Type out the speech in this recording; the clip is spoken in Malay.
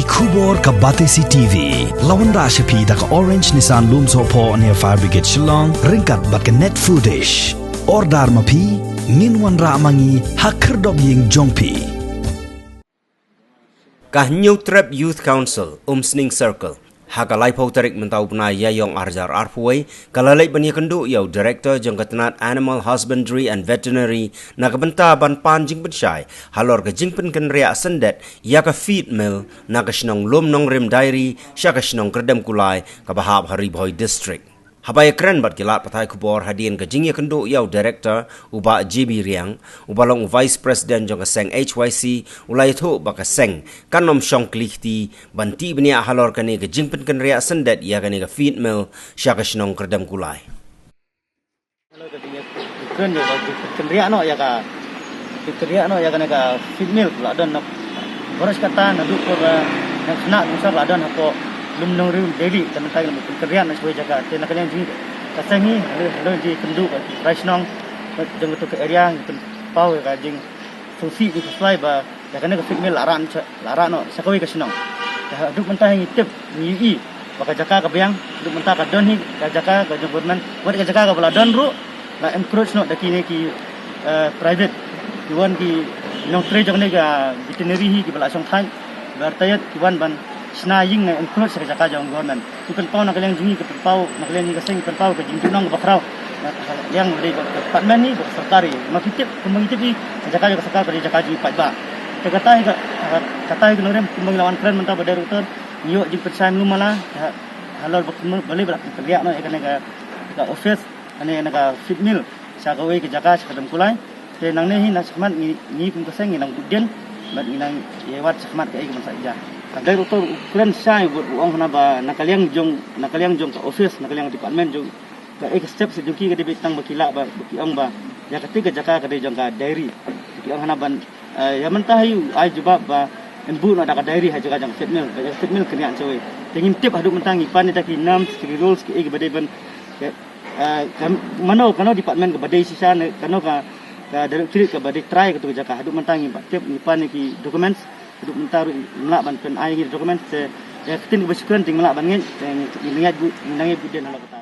Kubor ka Batesi TV. Lawan Rashapi da ka Orange Nissan Loom Sopo near Fire Brigade Shillong. Ringkat bat ka net footage. Ordar mapi. Minwan ra mangi hakerdog ying jongpi. Kah New Trap Youth Council Sning Circle hakalai tarik mentau puna yayong arjar arpuai kalalai bani kendu yau Director jong ketenat Animal Husbandry and Veterinary na kebenta ban panjing pensyai halor ke jingpen kenria sendet ya ke feed mill na ke senong lum nong rim dairy sya ke senong kerdem kulai ke bahab hari boy district. Habaya keren bat kilat patai kubor hadian ke jingya kendu yau Director uba JB Riang ubalong Vice President jong keseng HYC ulai tu baka seng kanom syong klihti banti benia halor kani ke jingpen kenria sendet ya kani ke feed mill sya ke senong kerdem kulai. Halo ke jingya keren ya kenria no ya ka kenria no ya kani ka feed mill pula don boros kata naduk ko yang kena usah ladon hapo lum nong rim daily dan tay lam kerjaan nak jaga te nak yang ji kasangi halo ji kendu rice nong jeng tu ke area pen pau ka jing fungsi di supply ba ya kana ka fit mil laran no sakoi ka sinong ya duk mentah ngitip ni baka jaka ka biang duk mentah ka don hi ka jaka ka government buat ka jaka ka bala don ru la encourage no daki ne ki private kiwan ki nong tre jong ne ka veterinary hi ki bala song thai bertayat kiwan ban Senaying na include sa kajaka jang government. Ikan pau nak kalian jungi ke pau nak kalian kasing ikan pau ke jingtunang bakrau. Yang dari department ni serkari. Makitip kemangitip ni kajaka jang serkar pada jaka ji patba. Kata nurem kembang lawan keren mentah pada rutor. Yo jing percaya lumala halal boleh berak kerja no ikan naga office ane naga feed mill sa kawai ke jaka sa kadam kulai. Te nang ni nak semat ni pun kasing nang budien bat nang yewat semat ke ikan saja. Dari itu keren saya buat uang kenapa nakaliang jong ke office nakaliang department jong ke step sejuki ke dibitang bakila ba bakiang ba ya ketika jaka ke jong ke dairy bakiang kenapa ya mentahi ai jubab ba embu nak ke dairy ha jaka jong fit mill kena cewek tingin tip haduk mentangi pan ni taki 6 rules ke badai ban mano kano department ke badai sisa kano ka directorate ke badai try ke tu jaka haduk mentangi tip ni pan ni documents untuk mentaruh melak ban pen air dokumen ya ketin bersyukuran ting melak ban ngin ingat bu budin ala kata